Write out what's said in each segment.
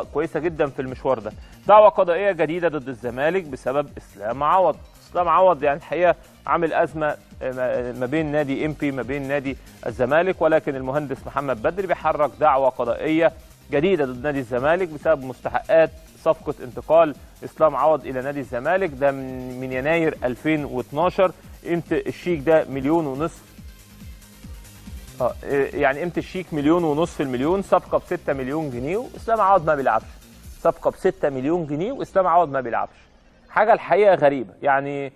كويسه جدا في المشوار ده. دعوه قضائيه جديده ضد الزمالك بسبب اسلام عوض. اسلام عوض يعني الحقيقه عامل ازمه ما بين نادي امبي ما بين نادي الزمالك، ولكن المهندس محمد بدري بيحرك دعوه قضائيه جديده ضد نادي الزمالك بسبب مستحقات صفقه انتقال اسلام عوض الى نادي الزمالك. ده من يناير 2012. قيمه الشيك ده 1.5 مليون. يعني قيمه الشيك 1.5 مليون في المليون. صفقه ب6 مليون جنيه واسلام عوض ما بيلعبش. صفقه ب6 مليون جنيه واسلام عوض ما بيلعبش. حاجه الحقيقه غريبه، يعني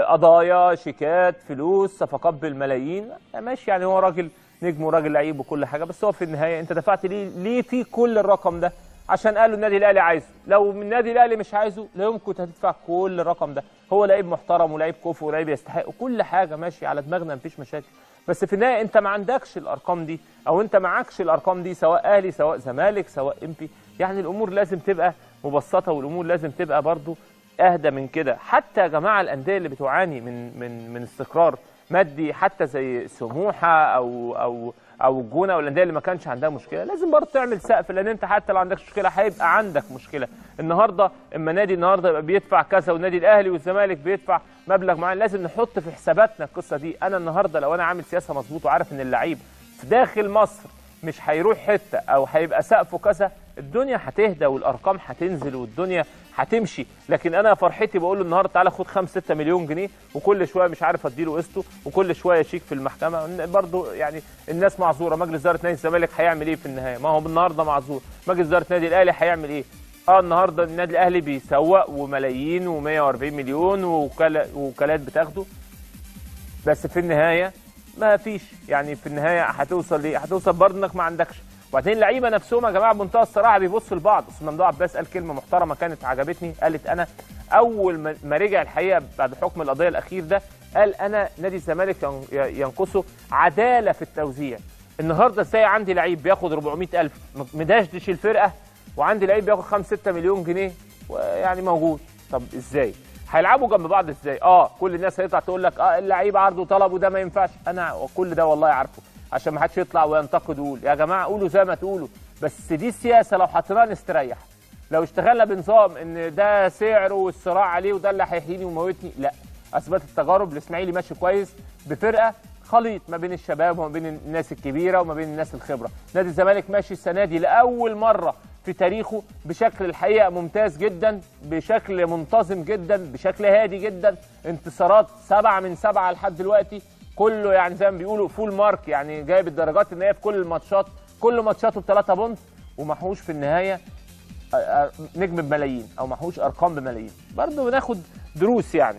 قضايا، شيكات، فلوس، صفقات بالملايين، ماشي، يعني هو راجل نجم وراجل لعيب وكل حاجه، بس هو في النهايه انت دفعت ليه في كل الرقم ده؟ عشان قالوا النادي الاهلي عايزه. لو من النادي الاهلي مش عايزه لا يمكن هتدفع كل الرقم ده. هو لعيب محترم ولاعيب كفء ولاعيب يستحق وكل حاجه، ماشي على دماغنا مفيش مشاكل، بس في النهايه انت ما عندكش الارقام دي، او انت معكش الارقام دي، سواء اهلي سواء زمالك سواء امبي. يعني الامور لازم تبقى مبسطه، والامور لازم تبقى برضو اهدى من كده. حتى يا جماعه الانديه اللي بتعاني من استقرار مادي، حتى زي سموحه او الجونه والانديه اللي ما كانش عندها مشكله، لازم برضه تعمل سقف، لان انت حتى لو عندكش مشكله هيبقى عندك مشكله. النهارده اما نادي النهارده يبقى بيدفع كذا والنادي الاهلي والزمالك بيدفع مبلغ معين، لازم نحط في حساباتنا القصه دي. انا النهارده لو انا عامل سياسه مظبوط وعارف ان اللعيب في داخل مصر مش هيروح حته او هيبقى سقفه كذا، الدنيا هتهدى والارقام هتنزل والدنيا هتمشي. لكن انا فرحتي بقول له النهارده تعالى خد 5-6 مليون جنيه وكل شويه مش عارف اديله قسطه وكل شويه شيك في المحكمه. برضه يعني الناس معذوره. مجلس اداره نادي الزمالك هيعمل ايه في النهايه؟ ما هو النهارده معذور. مجلس اداره نادي الاهلي هيعمل ايه؟ النهارده النادي الاهلي بيسوق وملايين و140 مليون ووكالات بتاخده، بس في النهايه ما فيش. يعني في النهايه هتوصل ليه؟ هتوصل برضه انك ما عندكش. وبعدين اللعيبه نفسهم يا جماعه بمنتهى الصراحه بيبصوا لبعض. استاذ ممدوح عباس قال كلمه محترمه كانت عجبتني، قالت انا اول ما رجع الحقيقه بعد حكم القضيه الاخير ده، قال انا نادي الزمالك ينقصه عداله في التوزيع. النهارده ازاي عندي لعيب بياخد 400,000 مدشدش الفرقه، وعندي لعيب بياخد 5-6 مليون جنيه يعني موجود؟ طب ازاي؟ هيلعبوا جنب بعض ازاي؟ كل الناس هيطلع تقول لك اللعيب عرض وطلب وده ما ينفعش. انا كل ده والله عارفه، عشان ما حدش يطلع وينتقد ويقول يا جماعه قولوا زي ما تقولوا، بس دي السياسه لو حطيناها نستريح. لو اشتغلنا بنظام ان ده سعره والصراع عليه وده اللي هيحييني ويموتني، لا. اثبت التجارب الاسماعيلي ماشي كويس بفرقه خليط ما بين الشباب وما بين الناس الكبيره وما بين الناس الخبره. نادي الزمالك ماشي السنه دي لاول مره في تاريخه بشكل الحقيقه ممتاز جدا، بشكل منتظم جدا، بشكل هادي جدا. انتصارات 7 من 7 لحد دلوقتي، كله يعني زي ما بيقولوا فول مارك، يعني جايب الدرجات ان هي في كل الماتشات، كل ماتشاته ب3 بونت، ومحوش في النهايه نجم بملايين او محوش ارقام بملايين. برضه بناخد دروس يعني.